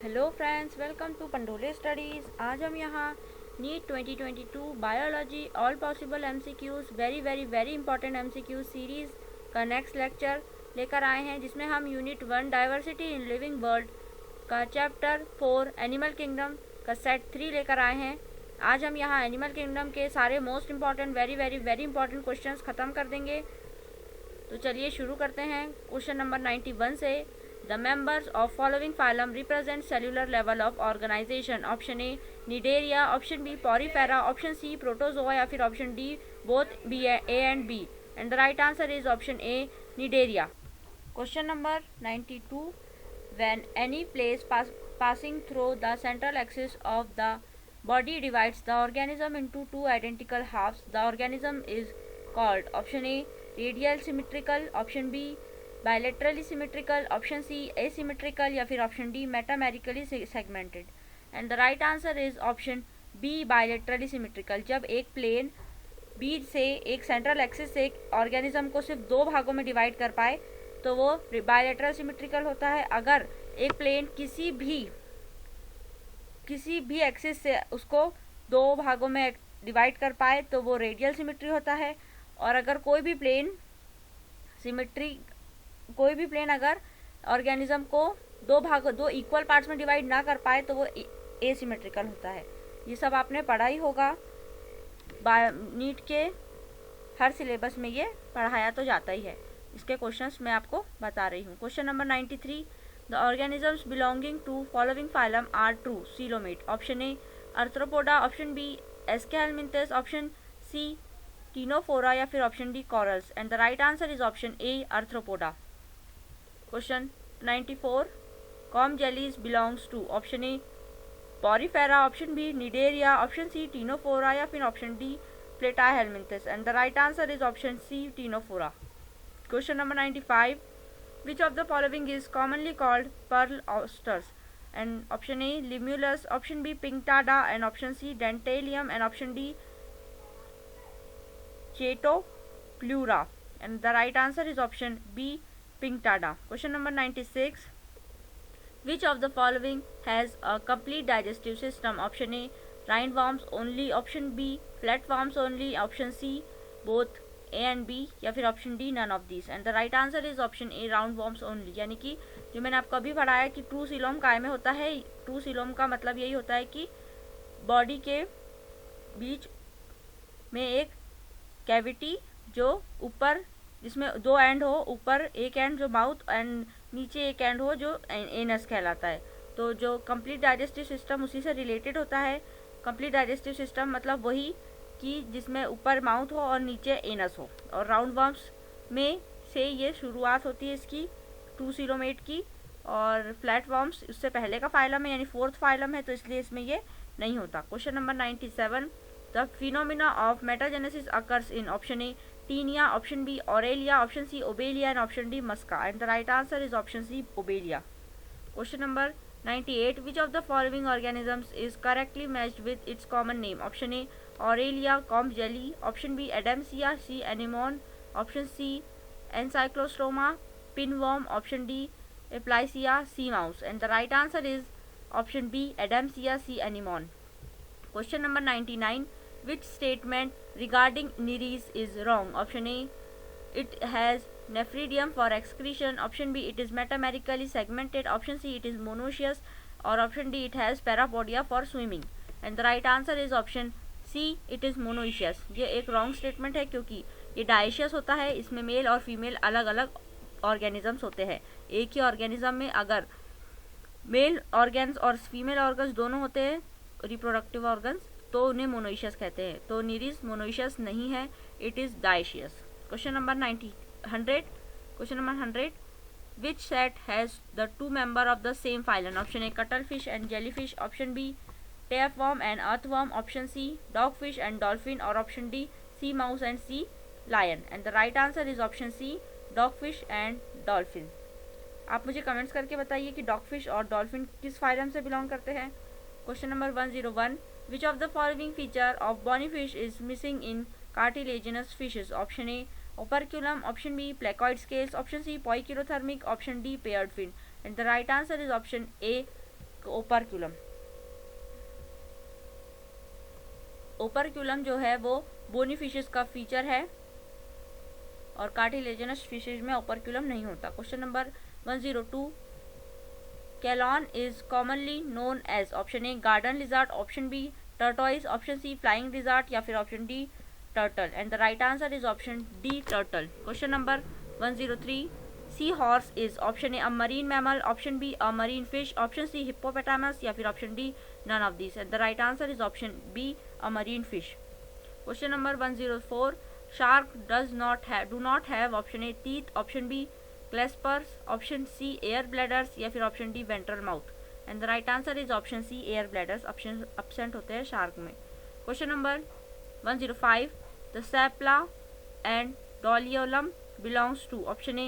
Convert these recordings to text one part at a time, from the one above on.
Hello friends, welcome to Pandole studies. आज हम यहाँ NEET 2022 biology all possible MCQs very very very important MCQs series का next lecture लेकर आए हैं, जिसमें हम unit 1 diversity in living world का चैप्टर 4 एनिमल किंगडम का सेट 3 लेकर आए हैं। आज हम यहाँ एनिमल किंगडम के सारे most important very very very important questions ख़त्म कर देंगे। तो चलिए शुरू करते हैं क्वेश्चन नंबर 91 से। The members of following phylum represent cellular level of organization. Option A Cnidaria, option B Porifera, option C Protozoa या फिर option D both B A and B. And the right answer is option A Cnidaria. Question number 92. When any place passing through the central axis of the body divides the organism into two identical halves, the organism is called option A radial symmetrical, option B bilaterally symmetrical, option C asymmetrical या फिर option D metamerically segmented. And the right answer is option B bilaterally symmetrical. जब एक plane बीच से एक central axis से एक organism को सिर्फ दो भागों में डिवाइड कर पाए तो वो बायलेटरल सिमेट्रिकल होता है। अगर एक प्लेन किसी भी एक्सिस से उसको दो भागों में डिवाइड कर पाए तो वो रेडियल सिमेट्री होता है। और अगर कोई भी प्लेन अगर ऑर्गेनिज्म को दो इक्वल पार्ट्स में डिवाइड ना कर पाए तो वो एसिमेट्रिकल होता है। ये सब आपने पढ़ा ही होगा, नीट के हर सिलेबस में ये पढ़ाया तो जाता ही है। इसके क्वेश्चंस मैं आपको बता रही हूँ। Question number 93, the organisms belonging to following phylum are true coelomate. Option A Arthropoda, option B Aschelminthes, option C Ctenophora या फिर option D corals. And the right answer is option A Arthropoda. Question 94, comb jellies belongs to option A Porifera, option B Cnidaria, option C Ctenophora या फिर option D Platyhelminthes. And the right answer is option C Ctenophora. Question number 95, which of the following is commonly called pearl oysters? And option A limulus, option B pinctada, and option C dentalium, and option D Chaetoplura. And the right answer is option B pinctada. Question number 96, which of the following has a complete digestive system? Option A rindworms only, option B flatworms only, option C both A and B या फिर option D none of this. And the right answer is option A round worms only. यानी कि जो मैंने आपको अभी पढ़ाया कि ट्रू सीलोम काय में होता है। ट्रू सीलोम का मतलब यही होता है कि बॉडी के बीच में एक कैविटी जो ऊपर जिसमें दो एंड हो, ऊपर एक एंड जो माउथ एंड नीचे एक एंड हो जो एनस कहलाता है। तो जो कंप्लीट डाइजेस्टिव सिस्टम उसी से रिलेटेड होता है। कंप्लीट डाइजेस्टिव सिस्टम मतलब वही कि जिसमें ऊपर माउथ हो और नीचे एनस हो। और राउंड वर्म्स में से ये शुरुआत होती है इसकी टू सीलोमेट की। और फ्लैट वर्म्स उससे पहले का फाइलम है, यानी फोर्थ फाइलम है, तो इसलिए इसमें ये नहीं होता। Question number 97, the phenomena of metagenesis occurs in option A Taenia, option B Aurelia, option C Obelia and option D Musca. And the right answer is option C Obelia. Question number 98, which of the following organisms is correctly matched with its common name? Option A Aurelia comb jelly, option B Adamsia, C anemone, option C Encyclostoma pinworm, option D Aplysia sea mouse. And the right answer is option B Adamsia sea anemone. Question number 99, which statement regarding Nereis is wrong? Option A it has nephridium for excretion, option B it is metamerically segmented, option C it is monoecious, or option D it has parapodia for swimming. And the right answer is option C it is monoecious. ये एक wrong statement है क्योंकि ये dioecious होता है। इसमें mail और female अलग अलग ऑर्गेनिजम्स होते हैं। एक ही ऑर्गेनिज्म में अगर मेल ऑर्गन्स और फीमेल ऑर्गन्स दोनों होते हैं, रिप्रोडक्टिव ऑर्गन्स, तो उन्हें मोनोइशियस कहते हैं। तो नीरिस मोनोइशियस नहीं है, it is dioecious. Question number 100, question number 100, which set has the two member of the same phylum? Option A cuttlefish and jellyfish, option B tapeworm and earthworm, option C dogfish and dolphin, or option D sea mouse and sea lion. And the right answer is option C dogfish and dolphin. आप मुझे comments करके बताइए कि dogfish और dolphin किस phylum से belong करते हैं। Question number 101, which of the following feature of bony fish is missing in cartilaginous fishes? Option A operculum, option B placoid scales, option C poikilothermic, option D paired fin. And the right answer is option A ओपर्क्यूलम। ओपर्क्यूलम जो है वो bony fishes का feature है और cartilaginous fishes में ओपर्क्यूलम नहीं होता। Question number 102, Calotes is commonly known as option A garden lizard, option B tortoise, option C flying lizard या फिर option D turtle, and the right answer is option D turtle. Question number 103, sea horse is option A a marine mammal, option B a marine fish, option C hippopotamus या फिर option D none of this, and the right answer is option B a marine fish. Question number 104, shark do not have option A teeth, option B claspers, option C air bladders या फिर option D ventral mouth, and the right answer is option C air bladders option absent होते हैं shark में। Question number 105, the sapla and doliolum belongs to option A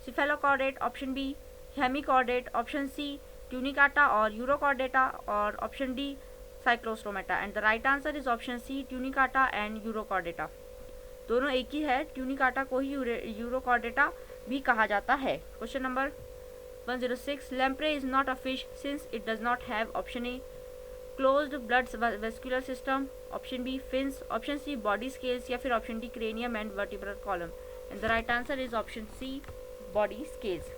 cephalochordate, option B hemichordate, option C tunicata और urochordata और option D cyclostomata, and the right answer is option C tunicata and urochordata। दोनों एक ही है, Tunicata को ही urochordata भी कहा जाता है। Question number 106, lamprey is not a fish since it does not have option A closed blood vascular system, option B fins, option C body scales या फिर option D cranium and vertebral column, and the right answer is option C body scales.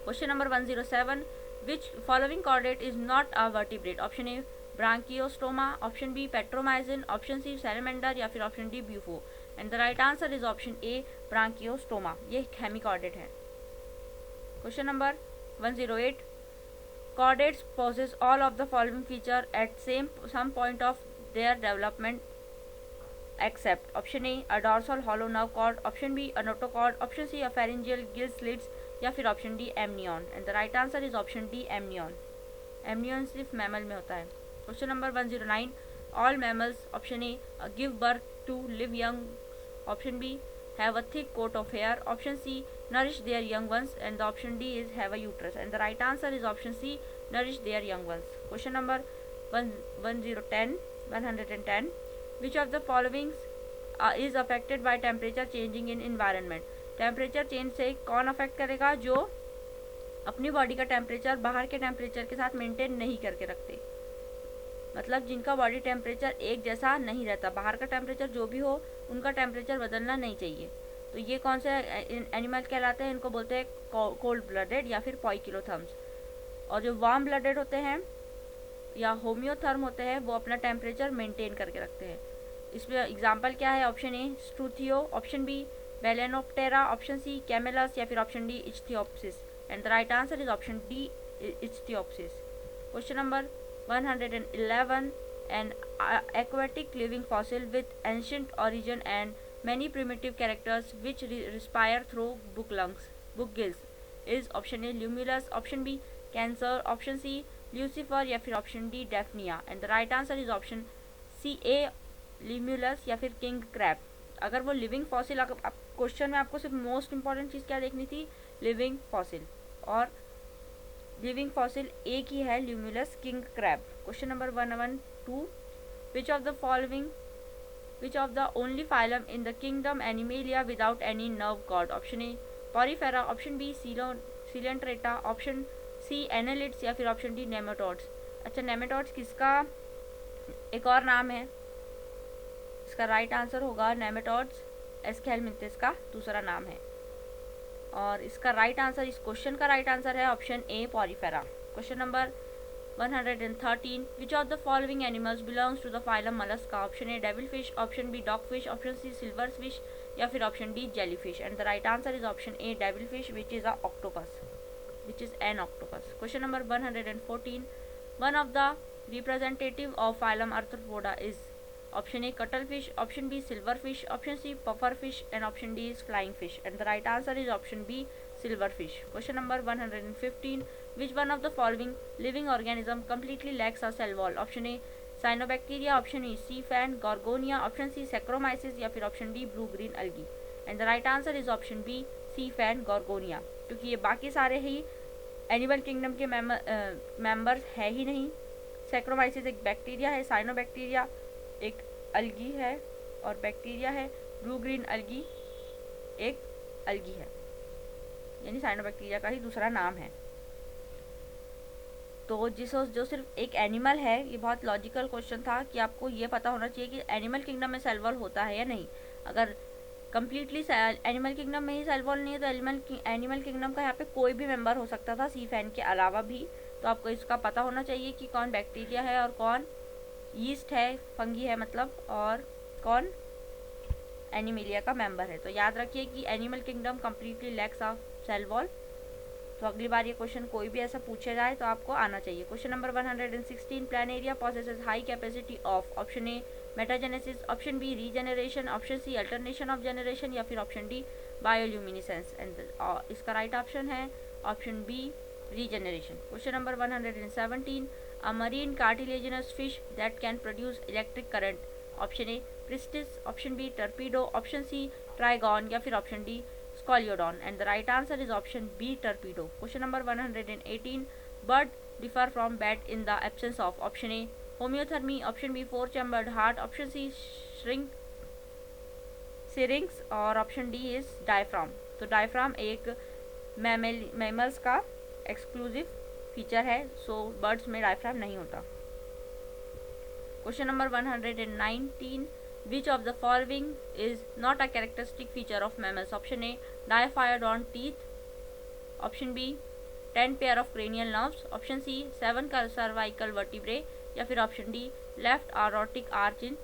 Question number 107, which following chordate is not a vertebrate, option A Branchiostoma, option B Petromyzon, option C salamander या फिर option D ब्यूफो, and the right answer is option A Branchiostoma, ये hemichordate है। Question number 108, chordates possess all of the following feature at some point of their development except option A a dorsal hollow nerve cord, option B a notochord, option C a pharyngeal gill slits या फिर option D amnion, and the right answer is option D amnion. Amnion सिर्फ mammal में होता है। Question number 109, all mammals option A give birth to live young, option B have a thick coat of hair, option C nourish their young ones, and the option D is have a uterus, and the right answer is option C nourish their young ones। question number 110, which of the following is affected by temperature changing in environment? Temperature change से कौन affect करेगा? जो अपनी body का temperature बाहर के temperature के साथ मेंटेन नहीं करके रखते, मतलब जिनका बॉडी टेम्परेचर एक जैसा नहीं रहता, बाहर का टेम्परेचर जो भी हो उनका टेम्परेचर बदलना नहीं चाहिए। तो ये कौन से एनिमल कहलाते हैं? इनको बोलते हैं कोल्ड ब्लडेड या फिर पॉइकिलोथर्म्स। और जो वार्म ब्लडेड होते हैं या होम्योथर्म होते हैं वो अपना टेम्परेचर मेंटेन करके रखते हैं। इसमें एग्जांपल क्या है? Option A Struthio, option B Balaenoptera, option C Camelus या फिर option D Ichthyophis, and the right answer is option D Ichthyophis. Question number 111, an aquatic living fossil with ancient origin and many primitive characters which respire through book gills is option A Limulus, option B Cancer, option C Lucifer या फिर option D Daphnia, and the right answer is option C A Limulus या फिर king crab। अगर वो living fossil, question में आपको सिर्फ most important चीज़ क्या देखनी थी? लिविंग फॉसिल, और लिविंग फॉसिल एक ही है, Limulus king crab. Question number 112, which of the only phylum in the kingdom Animalia without any nerve cord? Option A Porifera, option B Coelenterata, option C annelids या फिर option D nematodes. अच्छा, nematodes किसका एक और नाम है? इसका right answer होगा नेमेटोड्स एस्केलमिंथिस का दूसरा नाम है, और इसका राइट आंसर, इस क्वेश्चन का राइट आंसर है option A Porifera. Question number 113, which of the following animals belongs to the phylum Mollusca? Option A devil fish, option B dog fish, option C silver fish या फिर option D jelly fish, and the right answer is option A devil fish which is an octopus. Question number 114, one of the representative of phylum Arthropoda is option A cuttlefish, option B silverfish, option C pufferfish, and option D is flying fish, and the right answer is option B silverfish। question number 115, which one of the following living organism completely lacks a cell wall? option A cyanobacteria, option E sea fan gorgonia, option C saccharomyces या फिर option D blue green algae, and the right answer is option B sea fan gorgonia, क्योंकि ये बाकी सारे ही animal kingdom के members है ही नहीं। Saccharomyces एक बैक्टीरिया है, साइनोबैक्टीरिया एक अलगी है और बैक्टीरिया है, ब्लू ग्रीन अलगी एक अलगी है, यानी साइनोबैक्टीरिया का ही दूसरा नाम है। तो जो सिर्फ एक एनिमल है, ये बहुत लॉजिकल क्वेश्चन था कि आपको ये पता होना चाहिए कि एनिमल किंगडम में सेल वॉल होता है या नहीं। अगर कम्प्लीटली एनिमल किंगडम में ही सेल वॉल नहीं है तो एनिमल किंगडम का यहाँ पे कोई भी मेंबर हो सकता था सी फैन के अलावा भी। तो आपको इसका पता होना चाहिए कि कौन बैक्टीरिया है और कौन यीस्ट है, फंगी है मतलब, और कौन एनिमिलिया का मेंबर है। तो याद रखिए कि animal kingdom completely lacks of cell wall. तो अगली बार ये क्वेश्चन कोई भी ऐसा पूछा जाए तो आपको आना चाहिए। Question number 116, Planaria possesses high capacity of, option A metagenesis, option B regeneration, option C alternation of generation, या फिर ऑप्शन डी बायोल्यूमिनेसेंस। एंड इसका राइट ऑप्शन है option B regeneration. Question number 117, a marine cartilaginous fish that can produce electric current, option A Pristis, option B Torpedo, option C Trygon, या फिर option D Scoliodon, and the right answer is option B torpedo. Question number 118, bird differ from bat in the absence of, option A homeothermy, option B four chambered heart, option C syrinx, और option D is diaphragm। तो diaphragm एक mammals का exclusive feature है, सो birds में diaphragm नहीं होता। Question number 119, which of the following is not a characteristic feature of mammals? Option A diaphyodont teeth, option B 10 pair of cranial nerves, option C 7 cervical vertebrae, या फिर option D left aortic arch in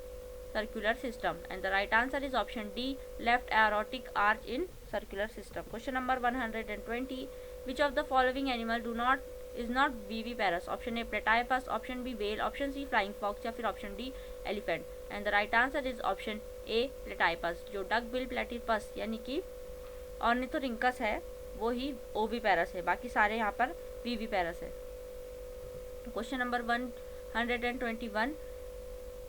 circular system। and the right answer is option D left aortic arch in circular system। Question number 120, which of the following animal is not viviparous? Option A platypus, option B whale, option C flying fox, या फिर option D elephant। and the right answer is option A platypus। जो duck bill platypus यानी कि ornithorhynchus है वो ही oviparous है, बाकी सारे यहाँ पर विविपेरस है। Question number 121,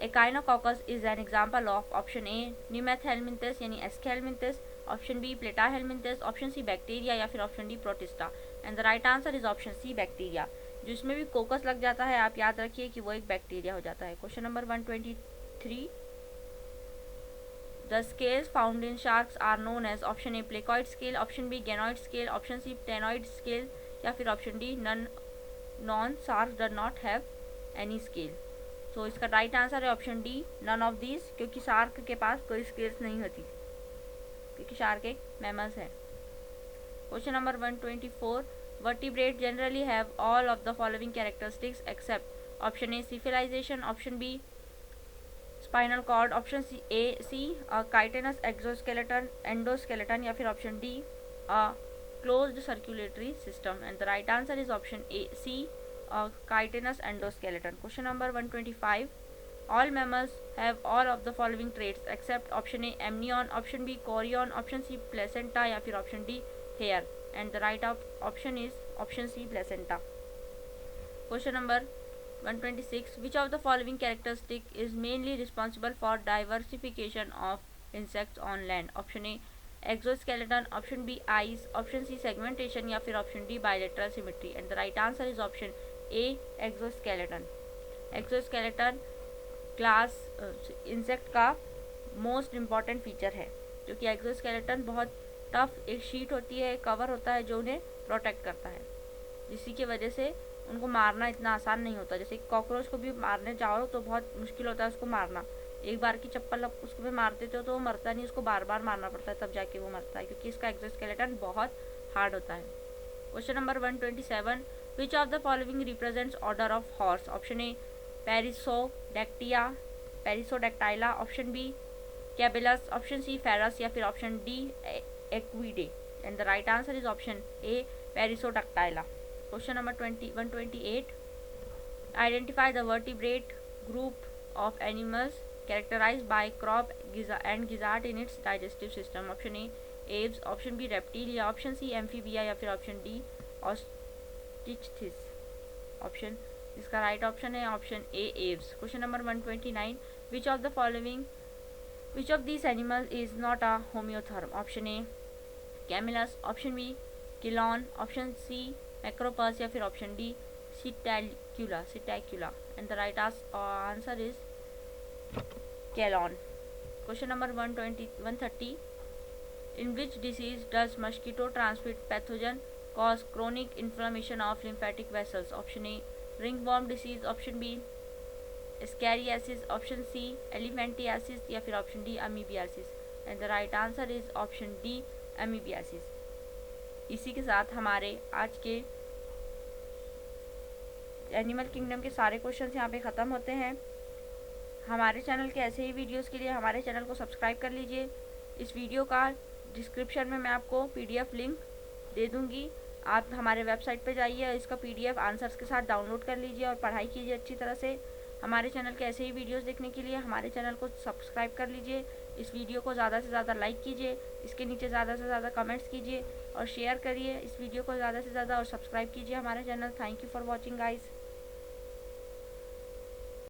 Echinococcus is an example of, option A Nemathelminthes यानी Aschelminthes, option B Platyhelminthes, option C bacteria, या फिर option D Protista. And the right answer is option C bacteria. जिसमें भी कोकस लग जाता है आप याद रखिए कि वो एक बैक्टीरिया हो जाता है। Question number 123, the scales found in sharks are known as, option A placoid scale, option B ganoid scale, option C ctenoid scale, या फिर option D none shark does not have any scale. तो इसका right answer है option D none of these, क्योंकि shark के पास कोई scales नहीं होती, क्योंकि शार्क एक मैमल्स है। Question number 124, vertebrate generally have all of the following characteristics except, option A cephalization, option B spinal cord, option C a chitinous exoskeleton endoskeleton, या फिर option D a closed circulatory system। and the right answer is option C a chitinous endoskeleton। question number 125, all mammals have all of the following traits except, option A amnion, option B chorion, option C placenta, या फिर option D hair। and the right option is option C placenta। question number 126, which of the following characteristic is mainly responsible for diversification of insects on land? option A exoskeleton, option B eyes, option C segmentation, या फिर option D bilateral symmetry। and the right answer is option A exoskeleton। exoskeleton class insect का most important feature है, क्योंकि exoskeleton बहुत tough एक sheet होती है, cover होता है जो उन्हें प्रोटेक्ट करता है, जिसकी की वजह से उनको मारना इतना आसान नहीं होता। जैसे कॉकरोच को भी मारने जाओ तो बहुत मुश्किल होता है उसको मारना, एक बार की चप्पल उसको भी मार देते हो तो वो मरता नहीं, उसको बार बार मारना पड़ता है तब जाके वो मरता है, क्योंकि इसका एक्सोस्केलेटन बहुत हार्ड होता है। Question number 127, which of the following represents order of horse? Option A Perissodactyla, option B caballus, option C ferus, या फिर option D Equidae. And the right answer is option A Perissodactyla. Question number 128, identify the vertebrate group of animals characterized by crop and gizzard in its digestive system। Option A Aves, option B Reptilia, option C Amphibia, या फिर option D Osteichthyes. Option इसका right option है option A Aves. Question number 129, which of this animal is not a homeotherm? Option A Camelus, option B Chelone, option C Macropus, या फिर option D Psittacula. And the right answer is Chelone. Question number 130, in which disease does mosquito transmit pathogen cause chronic inflammation of lymphatic vessels? Option A ringworm disease, option B ascariasis, option C elephantiasis या फिर option D amoebiasis. And the right answer is option D amoebiasis. इसी के साथ हमारे आज के animal kingdom के सारे क्वेश्चंस यहाँ पे ख़त्म होते हैं। हमारे चैनल के ऐसे ही वीडियोस के लिए हमारे चैनल को सब्सक्राइब कर लीजिए। इस वीडियो का डिस्क्रिप्शन में मैं आपको पीडीएफ लिंक दे दूँगी, आप हमारे वेबसाइट पे जाइए, इसका पीडीएफ आंसर्स के साथ डाउनलोड कर लीजिए और पढ़ाई कीजिए अच्छी तरह से। हमारे चैनल के ऐसे ही वीडियोस देखने के लिए हमारे चैनल को सब्सक्राइब कर लीजिए। इस वीडियो को ज़्यादा से ज़्यादा लाइक कीजिए, इसके नीचे ज़्यादा से ज़्यादा कमेंट्स कीजिए और शेयर करिए इस वीडियो को ज़्यादा से ज़्यादा और सब्सक्राइब कीजिए हमारे channel. Thank you for watching guys.